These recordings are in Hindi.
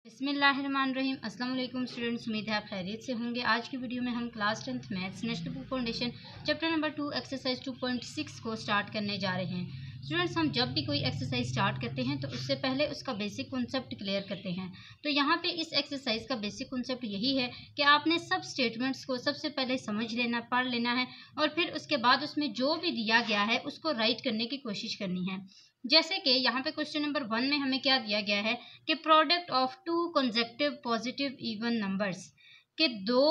बिस्मिल्लाहिर्रहमानिर्रहीम। अस्सलाम वालेकुम स्टूडेंट्स, उम्मीद है आप खैरियत से होंगे। आज की वीडियो में हम class 10th maths national book foundation chapter number 2 exercise 2.6 को स्टार्ट करने जा रहे हैं। स्टूडेंट्स, हम जब भी कोई एक्सरसाइज स्टार्ट करते हैं तो उससे पहले उसका बेसिक कॉन्सेप्ट क्लियर करते हैं। तो यहाँ पे इस एक्सरसाइज का बेसिक कॉन्सेप्ट यही है कि आपने सब स्टेटमेंट्स को सबसे पहले समझ लेना, पढ़ लेना है और फिर उसके बाद उसमें जो भी दिया गया है उसको राइट करने की कोशिश करनी है। जैसे कि यहाँ पे क्वेश्चन नंबर 1 में हमें क्या दिया गया है कि product of to consecutive positive even numbers, के दो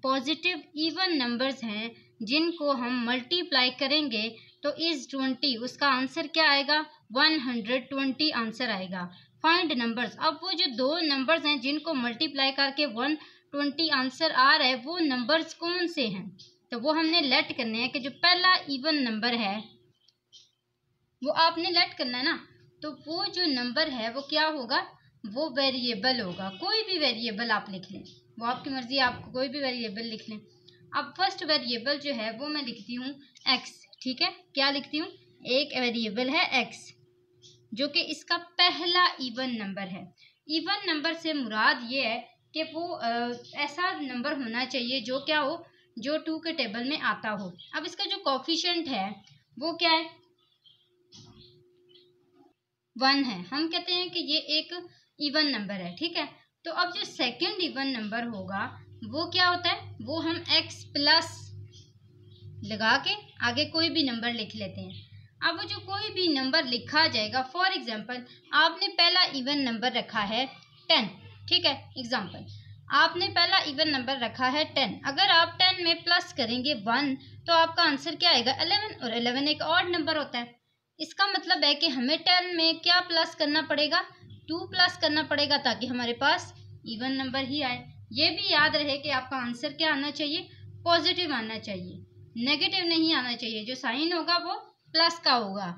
पॉजिटिव इवन नंबर्स हैं जिनको हम मल्टीप्लाई करेंगे तो इज 20, उसका आंसर क्या आएगा 120 आंसर आएगा। फाइंड नंबर्स, अब वो जो दो नंबर्स हैं जिनको मल्टीप्लाई करके 120 आंसर आ रहा है वो नंबर्स कौन से हैं, तो वो हमने लेट करने हैं कि जो पहला इवन नंबर है वो आपने लेट करना है ना। तो वो जो नंबर है वो क्या होगा, वो वेरिएबल होगा। कोई भी वेरिएबल आप लिख लें, वो आपकी मर्जी, आपको कोई भी वेरिएबल लिख लें। अब फर्स्ट वेरिएबल जो है वो मैं लिखती हूँ x, ठीक है। क्या लिखती हूँ, एक वेरिएबल है x जो कि इसका पहला इवन नंबर है। इवन नंबर से मुराद ये है कि वो ऐसा नंबर होना चाहिए जो क्या हो, जो 2 के टेबल में आता हो। अब इसका जो कोफिशिएंट है वो क्या है, 1 है। हम कहते हैं कि ये एक इवन नंबर है, ठीक है। तो अब जो सेकंड इवन नंबर होगा वो क्या होता है, वो हम x प्लस लगा के आगे कोई भी नंबर लिख लेते हैं। अब वो जो कोई भी नंबर लिखा जाएगा, फॉर एग्जांपल आपने पहला इवन नंबर रखा है 10, ठीक है। एग्जांपल आपने पहला इवन नंबर रखा है 10, अगर आप 10 में प्लस करेंगे 1 तो आपका आंसर क्या आएगा 11, और 11 एक ऑड नंबर होता है। इसका मतलब है कि हमें 10 में क्या प्लस करना पड़ेगा, 2 प्लस करना पड़ेगा ताकि हमारे पास इवन नंबर ही आए। ये भी याद रहे कि आपका आंसर क्या आना चाहिए, पॉजिटिव आना चाहिए, नेगेटिव नहीं आना चाहिए। जो साइन होगा वो प्लस का होगा।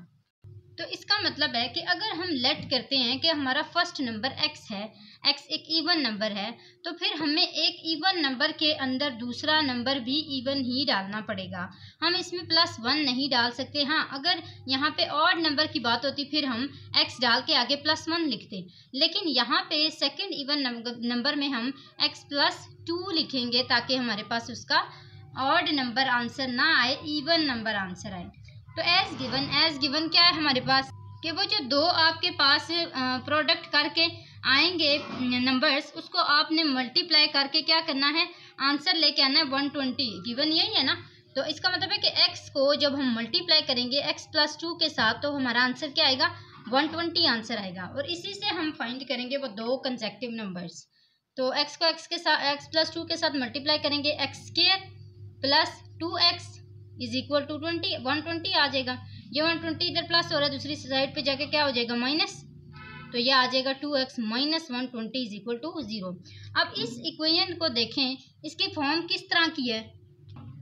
तो इसका मतलब है कि अगर हम लेट करते हैं कि हमारा फर्स्ट नंबर x है, x एक इवन नंबर है, तो फिर हमें एक इवन नंबर के अंदर दूसरा नंबर भी इवन ही डालना पड़ेगा। हम इसमें +1 नहीं डाल सकते। हाँ, अगर यहाँ पे ऑड नंबर की बात होती फिर हम x डाल के आगे +1 लिखते, लेकिन यहाँ पे सेकंड इवन नंबर में हम x +2 लिखेंगे ताकि हमारे पास उसका ऑड नंबर आंसर ना आए, इवन नंबर आंसर आए। तो एज गिवन क्या है हमारे पास कि वो जो दो आपके पास प्रोडक्ट करके आएंगे नंबर्स, उसको आपने मल्टीप्लाई करके क्या करना है, आंसर लेके आना है 120। गिवन यही है ना। तो इसका मतलब है कि x को जब हम मल्टीप्लाई करेंगे x +2 के साथ तो हमारा आंसर क्या आएगा 120 आंसर आएगा। और इसी से हम फाइंड करेंगे वो दो कंसेक्यूटिव नंबर्स। तो x को x +2 के साथ मल्टीप्लाई करेंगे, x² + 2x = 120 आ जाएगा। ये 120 इधर प्लस हो रहा है, दूसरी साइड पे जाके क्या हो जाएगा माइनस, तो ये आ जाएगा 2x - 120 = 0। अब इस इक्वेशन को देखें, इसकी फॉर्म किस तरह की है,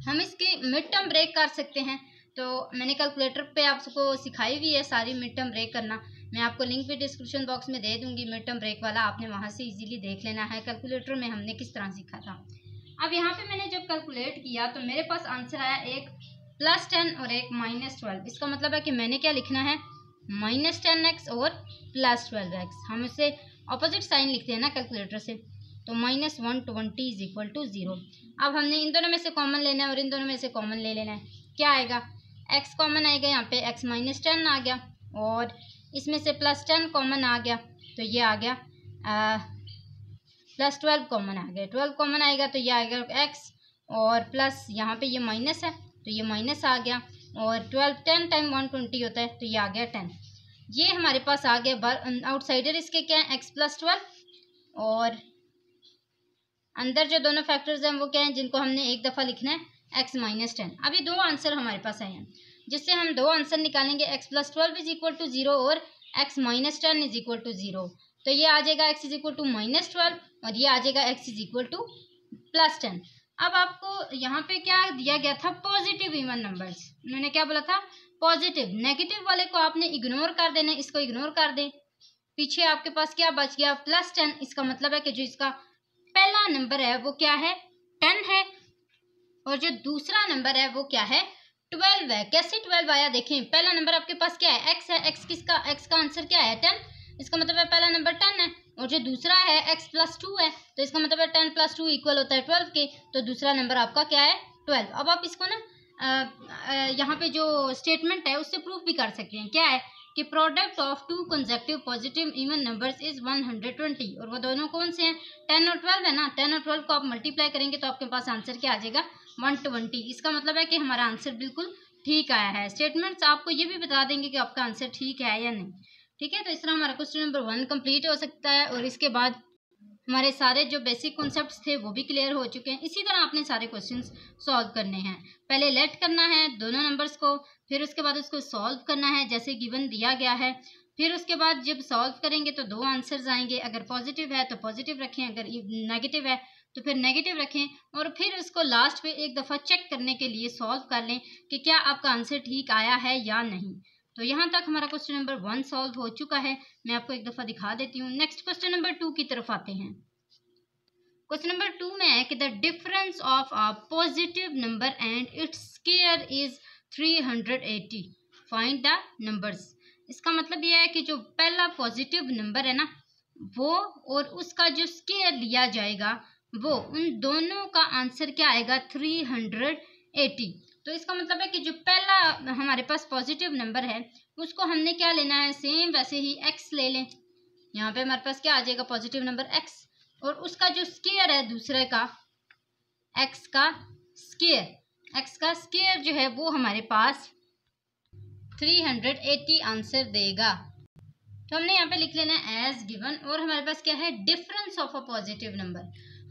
हम इसके मिड टर्म ब्रेक कर सकते हैं। तो मैंने कैलकुलेटर पे आपको सिखाई हुई है सारी मिड टर्म ब्रेक करना, मैं आपको लिंक भी डिस्क्रिप्शन बॉक्स में दे दूंगी मिड टर्म ब्रेक वाला, आपने वहाँ से इजीली देख लेना है कैलकुलेटर में हमने किस तरह सीखा था। अब यहाँ पे मैंने जब कैलकुलेट किया तो मेरे पास आंसर आया एक +10 और एक -12। इसका मतलब है कि मैंने क्या लिखना है -10x और +12x। हम इसे ऑपोजिट साइन लिखते हैं ना कैलकुलेटर से, तो -120 = 0। अब हमने इन दोनों में से कॉमन लेना है और इन दोनों में से कॉमन ले लेना है। क्या आएगा, x कॉमन आएगा, यहाँ पे x -10 आ गया और इसमें से +10 कॉमन आ गया, तो ये आ गया +12 कॉमन आ गया। 12 कॉमन आएगा तो ये आएगा x, और प्लस यहाँ पे ये माइनस है तो ये माइनस आ गया, और 10 टाइम 120 होता है तो ये आ गया 10। ये हमारे पास आ गया आउटसाइडर इसके क्या है x +12, और अंदर जो दोनों फैक्टर्स हैं वो क्या हैं जिनको हमने एक दफ़ा लिखना है x -10। अब ये दो आंसर हमारे पास आए हैं, जिससे हम दो आंसर निकालेंगे x +12 = 0 और x -10 = 0। तो ये आ जाएगा x = -12 और ये आ जाएगा x = +10। अब आपको यहाँ पे क्या दिया गया था, पॉजिटिव इवन नंबर्स। उन्होंने क्या बोला था, पॉजिटिव। नेगेटिव वाले को आपने इग्नोर कर देना, इसको इग्नोर कर दें। पीछे आपके पास क्या बच गया +10। इसका मतलब है कि जो इसका पहला नंबर है वो क्या है 10 है, और जो दूसरा नंबर है वो क्या है 12 है। कैसे 12 आया देखें, पहला नंबर आपके पास क्या है x है, x का आंसर क्या है 10, इसका मतलब है पहला नंबर 10 है और जो दूसरा है x + 2 है, तो इसका मतलब है 10 + 2 = होता है 12 के, तो दूसरा नंबर आपका क्या है 12। अब आप इसको ना यहाँ पे जो स्टेटमेंट है उससे प्रूफ भी कर सकते हैं। क्या है कि product of 2 consecutive positive even numbers is 120, और वो दोनों कौन से हैं 10 और 12 है ना। 10 और 12 को आप मल्टीप्लाई करेंगे तो आपके पास आंसर क्या आ जाएगा 120। इसका मतलब है कि हमारा आंसर बिल्कुल ठीक आया है। स्टेटमेंट्स आपको ये भी बता देंगे कि आपका आंसर ठीक है या नहीं। ठीक है, तो इस तरह हमारा क्वेश्चन नंबर 1 कंप्लीट हो सकता है और इसके बाद हमारे सारे जो बेसिक कॉन्सेप्ट्स थे वो भी क्लियर हो चुके हैं। इसी तरह आपने सारे क्वेश्चंस सॉल्व करने हैं। पहले लेट करना है दोनों नंबर्स को, फिर उसके बाद उसको सॉल्व करना है जैसे गिवन दिया गया है। फिर उसके बाद जब सॉल्व करेंगे तो 2 आंसर्स आएंगे। अगर पॉजिटिव है तो पॉजिटिव रखें, अगर नेगेटिव है तो फिर नेगेटिव रखें, और फिर उसको लास्ट पे एक दफ़ा चेक करने के लिए सॉल्व कर लें कि क्या आपका आंसर ठीक आया है या नहीं। तो यहाँ तक हमारा क्वेश्चन नंबर 1 सॉल्व हो चुका है। मैं आपको एक दफ़ा दिखा देती हूँ। नेक्स्ट क्वेश्चन नंबर 2 की तरफ आते हैं। क्वेश्चन नंबर 2 में है कि the difference of a positive number and its square is 380, find the numbers. इसका मतलब यह है कि जो पहला पॉजिटिव नंबर है ना वो और उसका जो स्क्वायर लिया जाएगा वो, उन दोनों का आंसर क्या आएगा 380। तो इसका मतलब है कि जो पहला हमारे पास पॉजिटिव नंबर है उसको हमने क्या लेना है, सेम वैसे ही x ले लें। यहाँ पे हमारे पास क्या आ जाएगा पॉजिटिव नंबर x, और उसका जो स्क्वायर है दूसरे का x का स्क्वायर जो है वो हमारे पास 380 आंसर देगा। तो हमने यहाँ पे लिख लेना है एज गिवन, और हमारे पास क्या है difference of a positive number.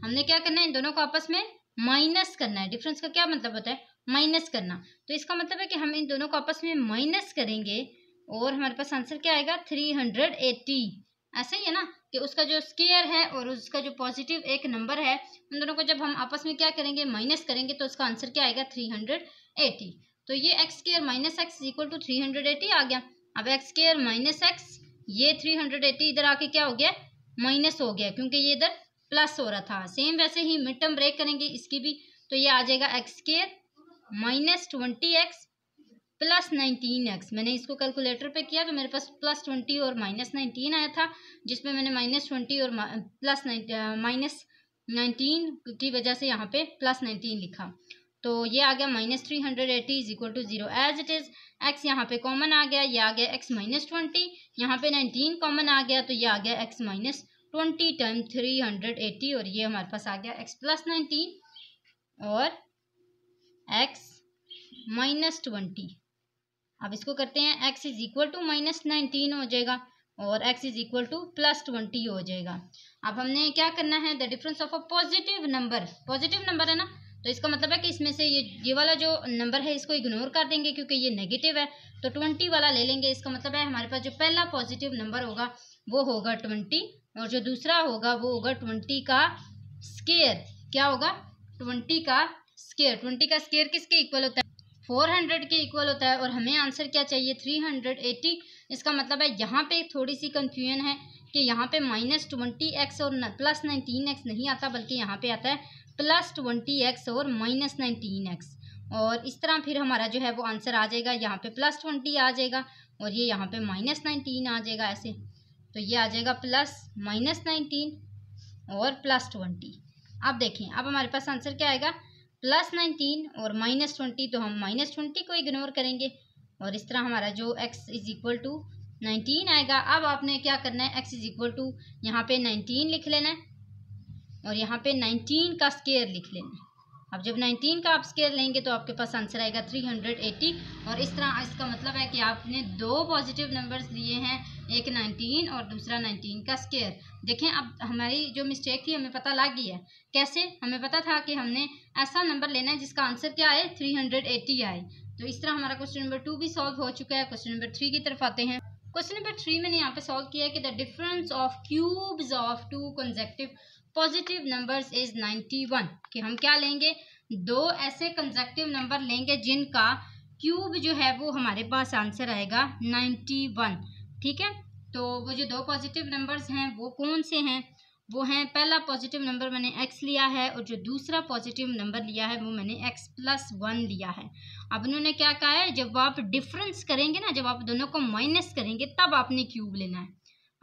हमने क्या करना है इन दोनों को आपस में माइनस करना है। डिफरेंस का क्या मतलब होता है माइनस करना। तो इसका मतलब है कि हम इन दोनों को आपस में माइनस करेंगे और हमारे पास आंसर क्या आएगा 380। ऐसा ही है ना कि उसका जो स्क्वायर है और उसका जो पॉजिटिव एक नंबर है उन दोनों को जब हम आपस में क्या करेंगे माइनस करेंगे तो उसका आंसर क्या आएगा 380। तो ये x² - x = 380 आ गया। अब x² - x, ये 380 इधर आके क्या हो गया माइनस हो गया क्योंकि ये इधर प्लस हो रहा था। सेम वैसे ही मिड टर्म ब्रेक करेंगे इसकी भी, तो ये आ जाएगा x² - 20x + 19x। मैंने इसको कैलकुलेटर पे किया तो मेरे पास +20 और -19 आया था, जिसमें मैंने -20 और -19 की वजह से यहाँ पे +19 लिखा। तो ये आ गया -380 = 0 एज इट इज़। x यहाँ पे कॉमन आ गया, ये आ गया x - 20, यहाँ पे 19 कॉमन आ गया तो ये आ गया x - 20 टाइम 380, और ये हमारे पास आ गया x + 19 और x - 20। अब इसको करते हैं x = -19 हो जाएगा और x = +20 हो जाएगा। अब हमने क्या करना है the difference of a positive number है ना, तो इसका मतलब है कि इसमें से ये वाला जो नंबर है इसको इग्नोर कर देंगे क्योंकि ये नेगेटिव है, तो 20 वाला ले लेंगे। इसका मतलब है हमारे पास जो पहला पॉजिटिव नंबर होगा वो होगा 20 और जो दूसरा होगा वो होगा 20 का स्क्वायर। क्या होगा 20 का स्क्वायर। 20 का स्क्वायर किसके इक्वल होता है 400 के इक्वल होता है, और हमें आंसर क्या चाहिए 380। इसका मतलब है यहाँ पे थोड़ी सी कंफ्यूजन है कि यहाँ पे -20x और +19x नहीं आता, बल्कि यहाँ पे आता है +20x और -19x, और इस तरह फिर हमारा जो है वो आंसर आ जाएगा। यहाँ पे +20 आ जाएगा और ये यहाँ पे -19 आ जाएगा ऐसे, तो ये आ जाएगा +-19 और +20। अब देखें अब हमारे पास आंसर क्या आएगा +19 और -20, तो हम -20 को इग्नोर करेंगे और इस तरह हमारा जो x = 19 आएगा। अब आपने क्या करना है x = यहाँ पे 19 लिख लेना है और यहाँ पे 19 का स्क्वायर लिख लेना है। अब जब 19 का आप स्क्वायर लेंगे तो आपके पास आंसर आएगा 380, और इस तरह इसका मतलब है कि आपने 2 पॉजिटिव नंबर्स लिए हैं, एक 19 और दूसरा 19 का स्क्वायर। देखें अब हमारी जो मिस्टेक थी हमें पता लग गई है। कैसे, हमें पता था कि हमने ऐसा नंबर लेना है जिसका आंसर क्या आए 380 आए। तो इस तरह हमारा क्वेश्चन नंबर 2 भी सॉल्व हो चुका है। क्वेश्चन नंबर 3 की तरफ आते हैं। क्वेश्चन नंबर 3 मैंने यहाँ पे सॉल्व किया है कि the difference of cubes of 2 consecutive positive numbers is 91, कि हम क्या लेंगे 2 ऐसे कंसेक्टिव नंबर लेंगे जिनका क्यूब जो है वो हमारे पास आंसर आएगा 91। ठीक है, तो वो जो 2 पॉजिटिव नंबर्स हैं वो कौन से हैं, वो हैं पहला पॉजिटिव नंबर मैंने x लिया है और जो दूसरा पॉजिटिव नंबर लिया है वो मैंने x + 1 लिया है। अब उन्होंने क्या कहा है जब आप डिफरेंस करेंगे ना, जब आप दोनों को माइनस करेंगे तब आपने क्यूब लेना है।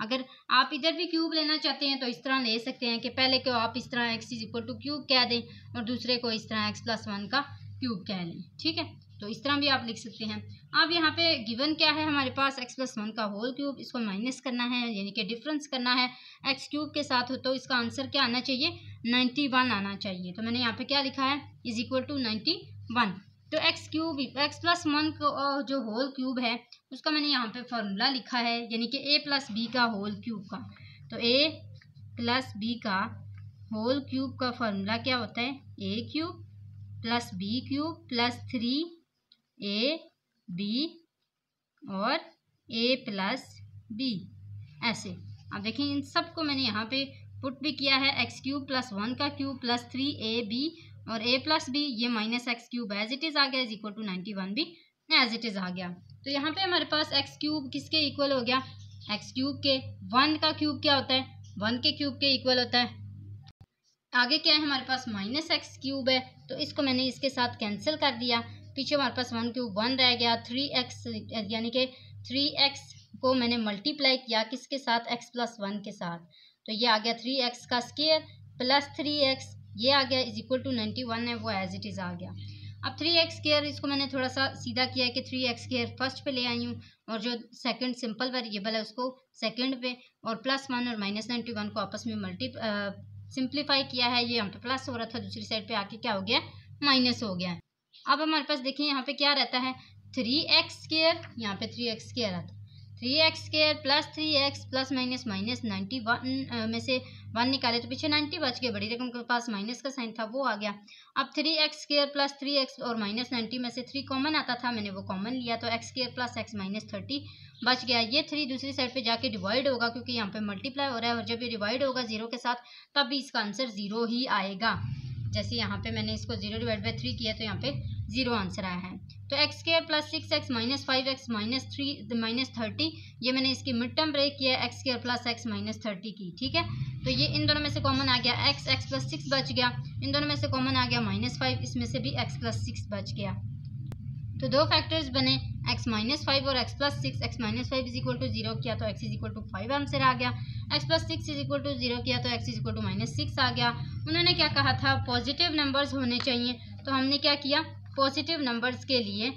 अगर आप इधर भी क्यूब लेना चाहते हैं तो इस तरह ले सकते हैं कि पहले को आप इस तरह x is equal two cube कह दें और दूसरे को इस तरह x प्लस 1 का क्यूब कह लें, ठीक है। तो इस तरह भी आप लिख सकते हैं। अब यहाँ पे गिवन क्या है हमारे पास, x प्लस 1 का होल क्यूब, इसको माइनस करना है यानी कि डिफरेंस करना है x क्यूब के साथ हो, तो इसका आंसर क्या आना चाहिए, 91 आना चाहिए। तो मैंने यहाँ पे क्या लिखा है, इज इक्वल टू 91। तो x क्यूब x प्लस 1 को जो होल क्यूब है उसका मैंने यहाँ पे फॉर्मूला लिखा है, यानी कि a प्लस बी का होल क्यूब का। तो a प्लस बी का होल क्यूब का फॉर्मूला क्या होता है, a cube plus b cube plus 3ab और a प्लस बी, ऐसे। अब देखिए इन सबको मैंने यहाँ पे पुट भी किया है, x क्यूब प्लस 1 का क्यूब प्लस 3ab और a प्लस बी, ये minus x cube as it is आ गया, इज इक्वल टू 91 भी एज इट इज़ आ गया। तो यहाँ पे हमारे पास x क्यूब किसके इक्वल हो गया, x क्यूब के। 1 का क्यूब क्या होता है, 1 के क्यूब के इक्वल होता है। आगे क्या है हमारे पास, माइनस x क्यूब है, तो इसको मैंने इसके साथ कैंसिल कर दिया। पीछे हमारे पास 1 क्यूब 1 रह गया, 3x यानी कि 3x को मैंने मल्टीप्लाई किया किसके साथ, x प्लस 1 के साथ। तो ये आ गया 3x का स्क्वायर प्लस 3x, ये आ गया इज इक्वल टू 91 है, वो एज इट इज़ आ गया। अब 3x स्क्वायर इसको मैंने थोड़ा सा सीधा किया है कि 3x स्क्वायर फर्स्ट पे ले आई हूँ और जो सेकंड सिंपल वेरिएबल है उसको सेकंड पे, और प्लस 1 और माइनस 91 को आपस में सिंप्लीफाई किया है। ये यहाँ पे प्लस हो रहा था, दूसरी साइड पे आके क्या हो गया, माइनस हो गया। अब हमारे पास देखिए यहाँ पे क्या रहता है, 3x स्क्वायर, यहाँ पे 3x स्क्वायर आता है, 3x square plus 3x plus minus minus 91 में से 1 निकाले तो पीछे 90 बच गए, बड़ी रकम के पास माइनस का साइन था वो आ गया। अब 3x स्क्वायर प्लस 3x और माइनस 90 में से 3 कॉमन आता था, मैंने वो कॉमन लिया तो x square plus x minus 30 बच गया। ये 3 दूसरी साइड पे जाके डिवाइड होगा क्योंकि यहाँ पे मल्टीप्लाई हो रहा है, और जब ये डिवाइड होगा 0 के साथ तब भी इसका आंसर 0 ही आएगा। जैसे यहाँ पे मैंने इसको 0 डिवाइड बाई 3 किया तो यहाँ पे 0 आंसर आया है। तो x square plus 6x minus 5x minus 3 minus 30, ये मैंने इसकी मिड टर्म ब्रेक किया है, x square plus x minus 30 की, ठीक है। तो ये इन दोनों में से कॉमन आ गया x प्लस 6 बच गया, इन दोनों में से कॉमन आ गया माइनस 5, इसमें से भी x प्लस 6 बच गया। तो दो फैक्टर्स बने, x माइनस 5 और x plus 6। x minus 5 is equal to 0 किया तो x is equal to 5 answer आ गया, x plus 6 is equal to 0 किया तो x is equal to minus 6 आ गया। उन्होंने क्या कहा था, पॉजिटिव नंबर्स होने चाहिए, तो हमने क्या किया, पॉजिटिव नंबर्स के लिए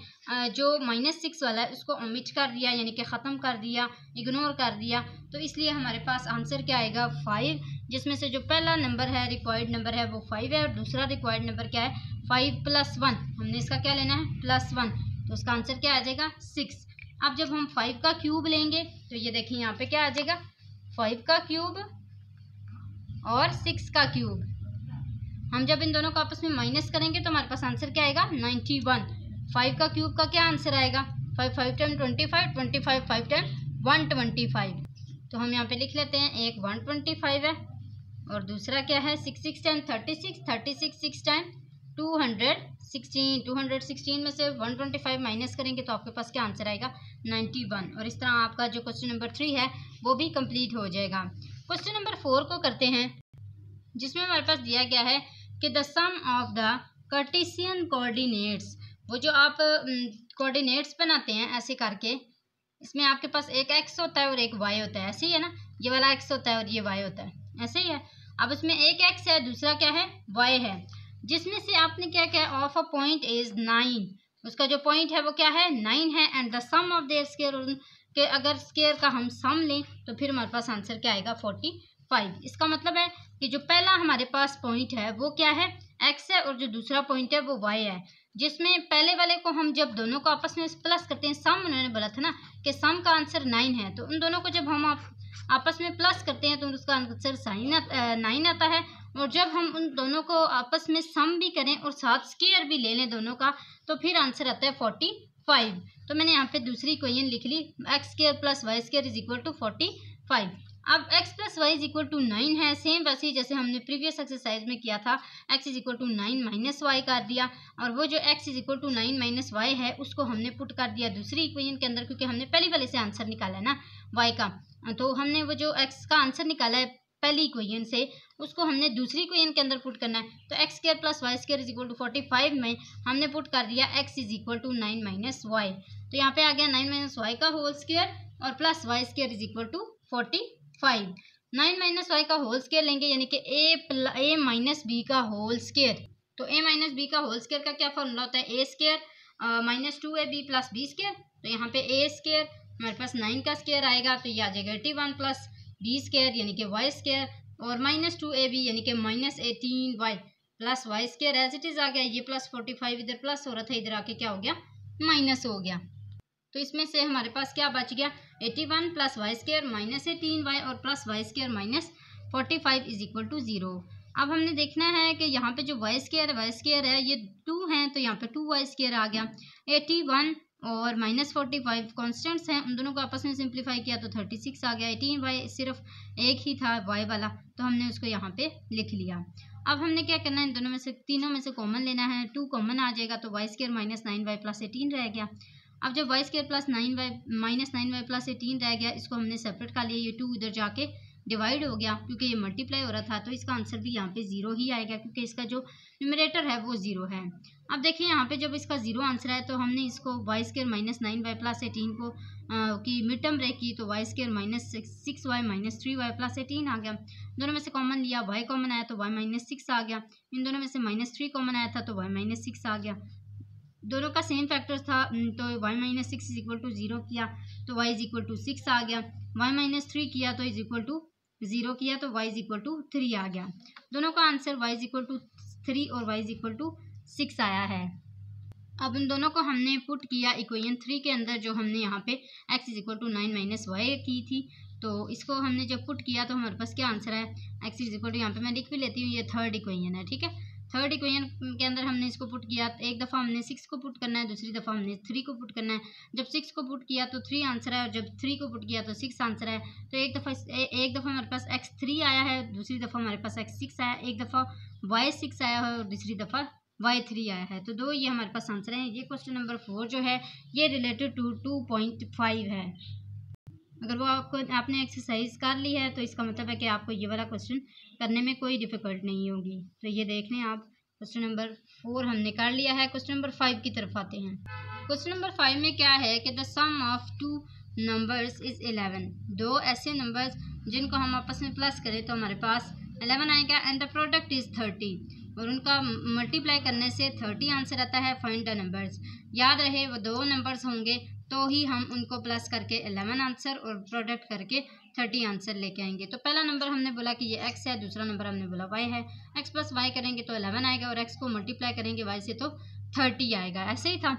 जो माइनस 6 वाला है उसको ओमिट कर दिया, यानी कि ख़त्म कर दिया, इग्नोर कर दिया। तो इसलिए हमारे पास आंसर क्या आएगा, 5, जिसमें से जो पहला नंबर है रिक्वायर्ड नंबर है वो 5 है, और दूसरा रिक्वायर्ड नंबर क्या है, 5 प्लस 1, हमने इसका क्या लेना है, प्लस 1, तो उसका आंसर क्या आ जाएगा, 6। अब जब हम 5 का क्यूब लेंगे तो ये देखिए यहाँ पे क्या आ जाएगा, 5 का क्यूब और 6 का क्यूब। हम जब इन दोनों को आपस में माइनस करेंगे तो हमारे पास आंसर क्या आएगा, 91। 5 का क्यूब का क्या आंसर आएगा, 5 5 टाइम 25, 25 5 टाइम 125। तो हम यहाँ पे लिख लेते हैं, एक 125 है और दूसरा क्या है, 6 6 टाइम 36, 36 6 टाइम 216। 216 में से 125 माइनस करेंगे तो आपके पास क्या आंसर आएगा, 91। और इस तरह आपका जो क्वेश्चन नंबर 3 है वो भी कंप्लीट हो जाएगा। क्वेश्चन नंबर 4 को करते हैं, जिसमें हमारे पास दिया गया है कि the sum of the Cartesian coordinates, वो जो आप कोऑर्डिनेट्स बनाते हैं ऐसे करके, इसमें आपके पास एक x होता है और एक y होता है, ऐसे ही है ना, ये वाला x होता है और ये y होता है, ऐसे ही है। अब उसमें एक x है, दूसरा क्या है, y है, जिसमें से आपने क्या क्या, ऑफ अ पॉइंट इज 9, उसका जो पॉइंट है वो क्या है, 9 है, and the sum of their square, के अगर स्क्वायर का हम सम लें तो फिर हमारे पास आंसर क्या आएगा, 45। इसका मतलब है कि जो पहला हमारे पास पॉइंट है वो क्या है, x है, और जो दूसरा पॉइंट है वो y है, जिसमें पहले वाले को हम जब दोनों को आपस में प्लस करते हैं, सम उन्होंने बोला था ना कि सम का आंसर 9 है, तो उन दोनों को जब हम आपस में प्लस करते हैं तो उसका आंसर 9 आता है। और जब हम उन दोनों को आपस में सम भी करें और साथ स्क्वायर भी ले लें दोनों का, तो फिर आंसर आता है 45। तो मैंने यहाँ पे दूसरी इक्वेशन लिख ली, x square plus y square is equal to 45। अब x plus y is equal to 9 है, सेम वैसे ही जैसे हमने प्रीवियस एक्सरसाइज में किया था, x is equal to 9 minus y कर दिया, और वो जो x is equal to 9 minus y है उसको हमने पुट कर दिया दूसरी इक्वेशन के अंदर, क्योंकि हमने पहली वाले से आंसर निकाला है ना y का, तो हमने वो जो x का आंसर निकाला है पहली इक्वेशन से उसको हमने दूसरी इक्वेशन के अंदर पुट करना है। तो x square plus y square is equal to 45 में हमने पुट कर दिया x is equal to 9 minus y, तो यहाँ पे आ गया 9 माइनस वाई का होल स्क्वायर और plus y square is equal to 45। 9 minus y का होल स्क्वायर लेंगे यानी कि ए माइनस बी का होल स्क्वायर। तो ए माइनस बी का होल स्क्वायर का क्या फॉर्मूला होता है, a square minus 2ab plus b square. तो यहाँ पे ए स्क्वायर हमारे पास 9 का स्क्वायर आएगा तो ये आ जाएगा 81 प्लस बी स्क्वायर यानी कि वाई स्क्वायर, और माइनस 2ab यानी कि minus 18y plus y square as it is आ गया। ये प्लस 45 इधर प्लस हो रहा था, इधर आके क्या हो गया, माइनस हो गया। तो इसमें से हमारे पास क्या बच गया, 81 plus y square minus 18y और plus y square minus 45 is equal to 0। अब हमने देखना है कि यहाँ पे जो वाई स्क्वायर है ये 2 है, तो यहाँ पे 2y स्क्वायर आ गया। 81 और माइनस 45 कॉन्स्टेंट्स हैं, उन दोनों को आपस में सिंप्लीफाई किया तो 36 आ गया। 18y सिर्फ एक ही था y वाला, तो हमने उसको यहाँ पे लिख लिया। अब हमने क्या करना है, इन दोनों में से तीनों में से कॉमन लेना है। 2 कॉमन आ जाएगा तो y square minus 9y plus 18 रह गया। अब जब y square plus 9y minus 9y plus 18 रह गया, इसको हमने सेपरेट कर लिया। ये 2 इधर जाके डिवाइड हो गया क्योंकि ये मल्टीप्लाई हो रहा था, तो इसका आंसर भी यहाँ पे 0 ही आएगा क्योंकि इसका जो न्यूमरेटर है वो 0 है। अब देखिए यहाँ पे जब इसका 0 आंसर है तो हमने इसको Y square minus 9y plus 18 को की मिड टर्म ब्रेक की, तो y square minus 6y minus 3y plus 18 आ गया। दोनों में से कॉमन लिया, y कॉमन आया तो y माइनस 6 आ गया। इन दोनों में से माइनस 3 कॉमन आया था तो y माइनस 6 आ गया। दोनों का सेम फैक्टर था तो y minus 6 is equal to 0 किया तो y इज इक्वल टू 6 आ गया। y माइनस 3 किया तो इज इक्वल टू 0 किया तो y इज इक्वल टू 3 आ गया। दोनों का answer y is equal to 3 और y इज इक्वल टू 6 आया है। अब इन दोनों को हमने पुट किया इक्वेशन 3 के अंदर, जो हमने यहाँ पे x is equal to 9 minus y की थी। तो इसको हमने जब पुट किया तो हमारे पास क्या आंसर है, x इज इक्वल टू, यहाँ पे मैं लिख भी लेती हूँ, ये थर्ड इक्वेशन है, ठीक है। थर्ड इक्वेशन के अंदर हमने इसको पुट किया, एक दफ़ा हमने 6 को पुट करना है, दूसरी दफ़ा हमने 3 को पुट करना है। जब 6 को पुट किया तो 3 आंसर है, और जब 3 को पुट किया तो 6 आंसर है। तो एक दफ़ा हमारे पास x3 आया है, दूसरी दफ़ा हमारे पास x6 आया, एक दफ़ा y6 आया है और दूसरी दफ़ा y3 आया है। तो दो ये हमारे पास आंसर हैं। ये क्वेश्चन नंबर 4 जो है ये रिलेटेड टू 2.5 है। अगर वो आपने एक्सरसाइज कर ली है तो इसका मतलब है कि आपको ये वाला क्वेश्चन करने में कोई डिफ़िकल्ट नहीं होगी। तो ये देख लें आप, क्वेश्चन नंबर 4 हमने कर लिया है। क्वेश्चन नंबर 5 की तरफ आते हैं। क्वेश्चन नंबर 5 में क्या है कि the sum of 2 numbers is 11। दो ऐसे नंबर्स जिनको हम आपस में प्लस करें तो हमारे पास 11 आएगा, एंड द प्रोडक्ट इज़ 30, और उनका मल्टीप्लाई करने से 30 आंसर आता है। Find the numbers. याद रहे वो दो नंबर्स होंगे तो ही हम उनको प्लस करके 11 आंसर और प्रोडक्ट करके 30 आंसर लेके आएंगे। तो पहला नंबर हमने बोला कि ये x है, दूसरा नंबर हमने बोला y है। x प्लस y करेंगे तो 11 आएगा, और x को मल्टीप्लाई करेंगे y से तो 30 आएगा। ऐसे ही था।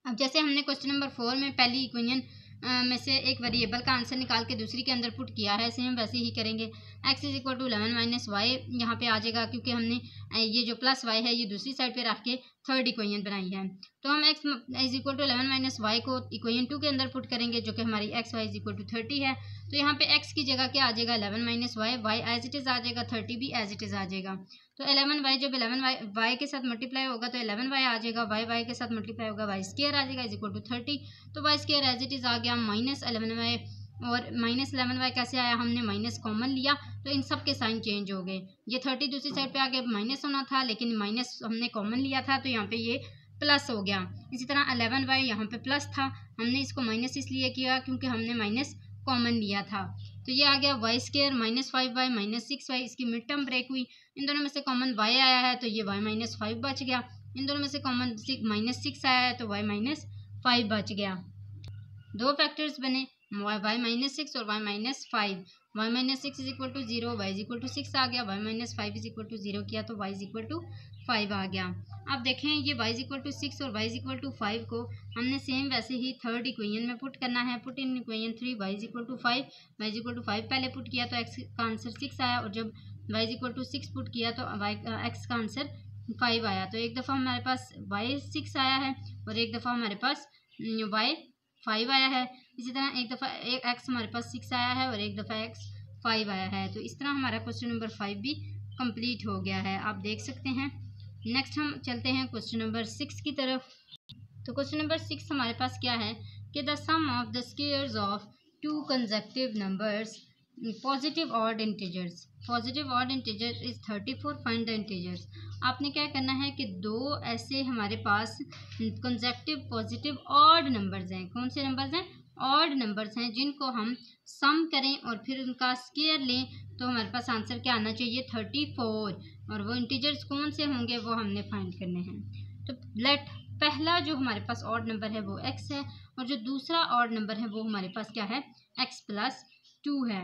अब जैसे हमने क्वेश्चन नंबर 4 में पहली इक्वेशन में से एक वेरिएबल का आंसर निकाल के दूसरी के अंदर पुट किया है, सेम वैसे ही करेंगे। x is equal to 11 minus y यहाँ पे आ जाएगा क्योंकि हमने ये जो प्लस y है ये दूसरी साइड पे रख के थर्ड इक्वेशन बनाई है। तो हम x is equal to 11 minus y को इक्वेशन 2 के अंदर पुट करेंगे, जो कि हमारी x y is equal to 30 है। तो यहाँ पे x की जगह क्या आ जाएगा, 11 minus y, y as it is आ जाएगा, 30 भी एज इट इज़ आ जाएगा। तो 11y जब 11y के साथ मल्टीप्लाई होगा तो 11y आ जाएगा, y के साथ मल्टीप्लाई होगा y स्क्वायर आ जाएगा इज इक्वल टू 30। तो y square as it is आ गया माइनस 11y, और माइनस 11y कैसे आया, हमने माइनस कॉमन लिया तो इन सब के साइन चेंज हो गए। ये 30 दूसरी साइड पे आ गया, माइनस होना था लेकिन माइनस हमने कॉमन लिया था तो यहाँ पे ये प्लस हो गया। इसी तरह 11y यहाँ पे प्लस था, हमने इसको माइनस इसलिए किया क्योंकि हमने माइनस कॉमन लिया था। तो ये आ गया Y square minus 5y minus 6y, इसकी मिड टर्म ब्रेक हुई। इन दोनों में से कॉमन y आया है तो ये y माइनस 5 बच गया। इन दोनों में से कॉमन माइनस 6 आया है तो y माइनस 5 बच गया। दो फैक्टर्स बने, y माइनस 6 और y minus 5। y minus 6 is equal to 0, y is equal to 6 आ गया। y minus 5 is equal to 0 किया तो y इज इक्वल टू 5 आ गया। अब देखें ये y इज इक्वल टू 6 और y इज इक्वल टू 5 को हमने सेम वैसे ही थर्ड इक्वेशन में पुट करना है। Put in equation 3, y is equal to 5, y is equal to 5 पहले पुट किया तो x का आंसर 6 आया, और जब y is equal to 6 put किया तो x का आंसर 5 आया। तो एक दफ़ा हमारे पास y 6 आया है और एक दफ़ा हमारे पास y 5 आया है। इसी तरह एक दफ़ा x हमारे पास 6 आया है और एक दफ़ा x 5 आया है। तो इस तरह हमारा क्वेश्चन नंबर 5 भी कंप्लीट हो गया है, आप देख सकते हैं। नेक्स्ट हम चलते हैं क्वेश्चन नंबर 6 की तरफ। तो क्वेश्चन नंबर 6 हमारे पास क्या है कि the sum of the squares of 2 consecutive numbers positive odd integers is 34, find the integers. आपने क्या करना है कि दो ऐसे हमारे पास कंसेक्यूटिव पॉजिटिव ऑड नंबर्स हैं। कौन से नंबर्स हैं, ऑड नंबर्स हैं जिनको हम सम करें और फिर उनका स्क्वायर लें तो हमारे पास आंसर क्या आना चाहिए 34, और वो इंटीजर्स कौन से होंगे वो हमने फाइंड करने हैं। तो लेट पहला जो हमारे पास ऑड नंबर है वो x है और जो दूसरा ऑड नंबर है वो हमारे पास क्या है x प्लस 2 है।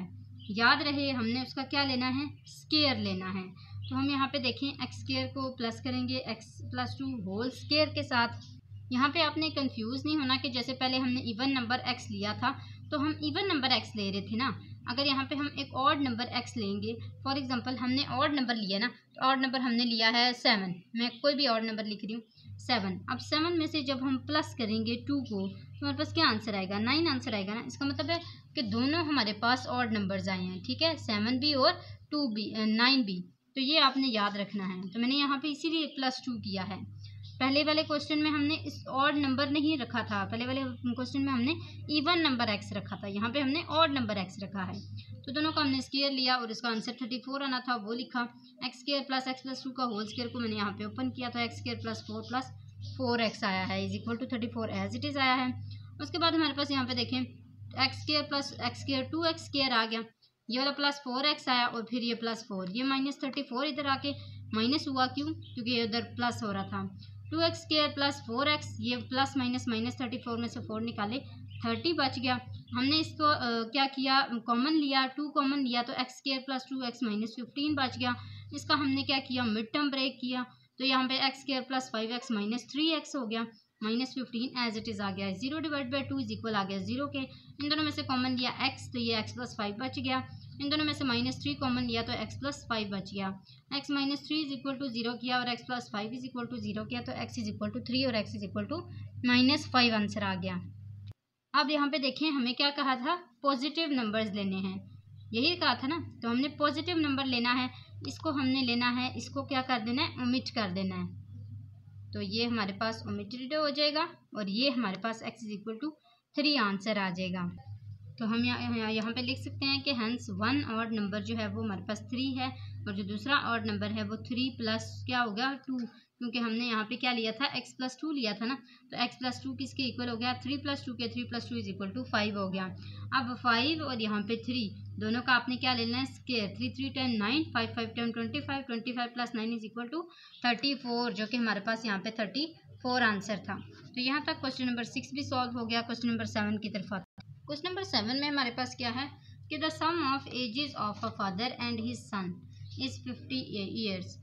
याद रहे हमने उसका क्या लेना है स्क्वायर लेना है। तो हम यहाँ पे देखें x स्क्वायर को प्लस करेंगे x प्लस 2 होल स्क्वायर के साथ। यहाँ पे आपने कंफ्यूज नहीं होना कि जैसे पहले हमने इवन नंबर x लिया था तो हम इवन नंबर x ले रहे थे ना, अगर यहाँ पे हम एक ऑड नंबर x लेंगे, फॉर एग्जांपल हमने ऑड नंबर लिया ना, तो ऑड नंबर हमने लिया है 7, मैं कोई भी ऑड नंबर लिख रही हूँ 7। अब 7 में से जब हम प्लस करेंगे 2 को तो हमारे पास क्या आंसर आएगा 9 आंसर आएगा ना। इसका मतलब है कि दोनों हमारे पास ऑड नंबर्स आए हैं, ठीक है, 7 भी और 2 भी 9 भी। तो ये आपने याद रखना है। तो मैंने यहाँ पे इसीलिए प्लस 2 किया है। पहले वाले क्वेश्चन में हमने इस ऑड नंबर नहीं रखा था, पहले वाले क्वेश्चन में हमने इवन नंबर x रखा था, यहाँ पे हमने ऑड नंबर x रखा है। तो दोनों का हमने स्क्वायर लिया और इसका आंसर 34 आना था, वो लिखा। x स्क्वायर प्लस 2 का होल स्क्वायर को मैंने यहाँ पे ओपन किया तो x स्क्वायर प्लस 4x आया है is equal to 34 as it is आया है। उसके बाद हमारे पास यहाँ पे देखें x square plus x square 2x square आ गया, ये वाला प्लस 4x आया और फिर ये प्लस 4, ये माइनस 34 इधर आके माइनस हुआ, क्यों, क्योंकि ये उधर प्लस हो रहा था। 2x स्क्वायर प्लस 4x, ये प्लस माइनस 34 में से 4 निकाले 30 बच गया। हमने इसको क्या किया कॉमन लिया, 2 कॉमन लिया तो x square plus 2x minus 15 बच गया। इसका हमने क्या किया मिड टर्म ब्रेक किया तो यहाँ पे x square plus 5x minus 3x हो गया, माइनस 15 एज इट इज़ आ गया। 0 डिवाइड बाई 2 इज इक्वल आ गया 0 के। इन दोनों में से कॉमन लिया x तो ये x प्लस 5 बच गया। इन दोनों में से माइनस 3 कॉमन लिया तो x प्लस 5 बच गया। x minus 3 is equal to 0 किया और x plus 5 is equal to 0 किया तो x इज इक्वल टू 3 और x is equal to minus 5 answer आ गया। अब यहाँ पे देखें हमें क्या कहा था पॉजिटिव नंबर्स लेने हैं, यही कहा था ना। तो हमने पॉजिटिव नंबर लेना है, इसको हमने लेना है, इसको क्या कर देना है ओमिट कर देना है। तो ये हमारे पास ओमिटेड हो जाएगा और ये हमारे पास x is equal to 3 answer आ जाएगा। तो हम यहाँ पे लिख सकते हैं कि हंस वन ऑड नंबर जो है वो हमारे पास 3 है और जो दूसरा ऑड नंबर है वो 3 प्लस क्या हो गया 2, क्योंकि हमने यहाँ पे क्या लिया था x प्लस 2 लिया था ना, तो x प्लस 2 किसके इक्वल हो गया 3 प्लस 2 के 3 प्लस 2 इज इक्वल टू 5 हो गया। अब 5 और यहाँ पे 3 दोनों का आपने क्या लेना है square, 3 3 10 9, 5 5 10 25, 25 plus 9 is equal to 34, जो कि हमारे पास यहाँ पे 34 आंसर था। तो यहाँ तक क्वेश्चन नंबर 6 भी सॉल्व हो गया। क्वेश्चन नंबर 7 की तरफ आता है। क्वेश्चन नंबर 7 में हमारे पास क्या है कि the sum of ages of a father and his son is 50 years.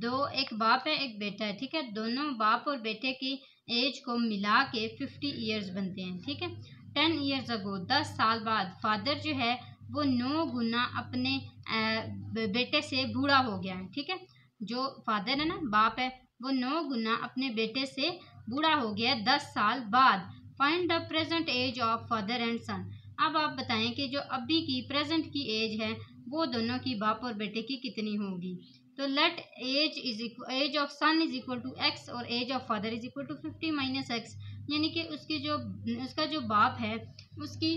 दो एक बाप है एक बेटा है, ठीक है, दोनों बाप और बेटे की एज को मिला के 50 ईयर्स बनते हैं, ठीक है। 10 ईयर्स अगो 10 साल बाद फादर जो है वो 9 गुना अपने बेटे से बूढ़ा हो गया है, ठीक है। जो फादर है ना बाप है वो 9 गुना अपने बेटे से बूढ़ा हो गया 10 साल बाद। Find the present age of father and son. अब आप बताएं कि जो अभी की प्रेजेंट की एज है वो दोनों की बाप और बेटे की कितनी होगी। तो let age of son is equal to x और age of father is equal to 50 minus x, यानी कि उसका जो बाप है उसकी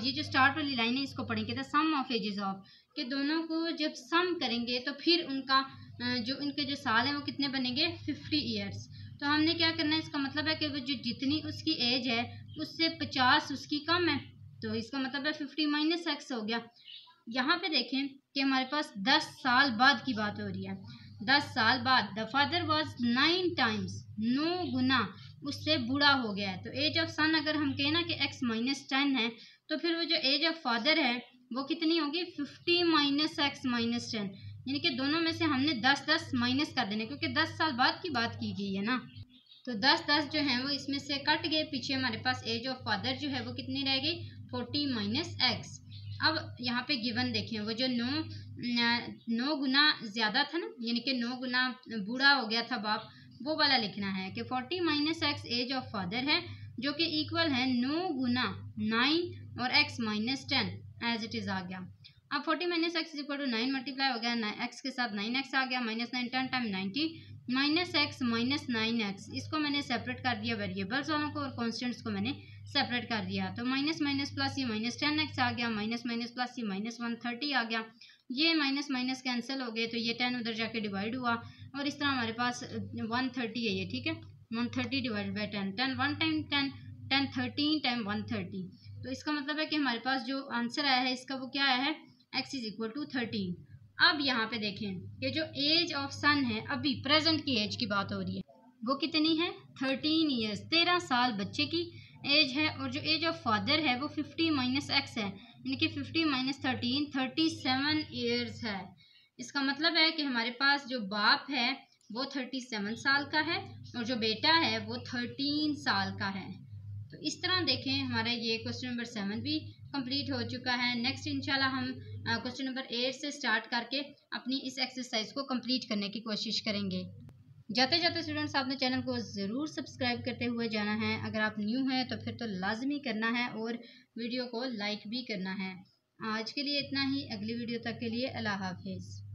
ये जो स्टार्ट वाली लाइन है इसको पढ़ेंगे the sum of ages of, कि दोनों को जब सम करेंगे तो फिर उनका जो इनके जो साल हैं वो कितने बनेंगे 50 ईयर्स। तो हमने क्या करना है, इसका मतलब है कि वो जो जितनी उसकी एज है उससे 50 उसकी कम है, तो इसका मतलब है 50 माइनस एक्स हो गया। यहाँ पे देखें कि हमारे पास 10 साल बाद की बात हो रही है। 10 साल बाद द फादर वॉज 9 टाइम्स, 9 गुना उससे बूढ़ा हो गया है। तो एज ऑफ सन अगर हम कहें ना कि x माइनस 10 है तो फिर वो जो एज ऑफ फादर है वो कितनी होगी 50 माइनस एक्स माइनस 10, यानी कि दोनों में से हमने 10 माइनस कर देने, क्योंकि 10 साल बाद की बात की गई है ना। तो 10 जो है वो इसमें से कट गए, पीछे हमारे पास एज ऑफ फादर जो है वो कितनी रह गई 40 माइनस एक्स। अब यहाँ पे गिवन देखें वो जो 9 गुना ज़्यादा था ना, यानी कि 9 गुना बूढ़ा हो गया था बाप, वो वाला लिखना है कि 40 minus X age of father है जो कि इक्वल है 9 गुना 9 और x minus 10 as it is आ गया। अब 40 minus x is equal to 9 multiply हो गया, x के साथ 9x आ गया, minus 9 10 time 90 minus x minus 9x। इसको मैंने सेपरेट कर दिया वेरिएबल्स वालों को और कॉन्स्टेंट्स को मैंने सेपरेट कर दिया। तो माइनस माइनस प्लस ये माइनस 10x आ गया, माइनस माइनस प्लस ये माइनस 130 आ गया, ये माइनस माइनस कैंसिल हो गए तो ये 10 उधर जाके डिवाइड हुआ और इस तरह हमारे पास 130 है ये, ठीक है। 130 डिवाइड बाई 10, 10 1 टाइम 10 10 13 टाइम 130। तो इसका मतलब है कि हमारे पास जो आंसर आया है इसका वो क्या आया है, x इज इक्वल टू 13। अब यहाँ पे देखें कि जो एज ऑफ सन है, अभी प्रेजेंट की एज की बात हो रही है, वो कितनी है, 13 ईयर्स, 13 साल बच्चे की एज है। और जो एज ऑफ फादर है वो 50 माइनस एक्स है, यानी कि 50 माइनस 13 37 ईयर्स है। इसका मतलब है कि हमारे पास जो बाप है वो 37 साल का है और जो बेटा है वो 13 साल का है। तो इस तरह देखें हमारा ये क्वेश्चन नंबर 7 भी कंप्लीट हो चुका है। नेक्स्ट इंशाल्लाह हम क्वेश्चन नंबर 8 से स्टार्ट करके अपनी इस एक्सरसाइज को कंप्लीट करने की कोशिश करेंगे। जाते जाते स्टूडेंट्स आपने चैनल को ज़रूर सब्सक्राइब करते हुए जाना है। अगर आप न्यू हैं तो फिर तो लाजमी करना है और वीडियो को लाइक भी करना है। आज के लिए इतना ही, अगली वीडियो तक के लिए अल्लाह हाफिज़।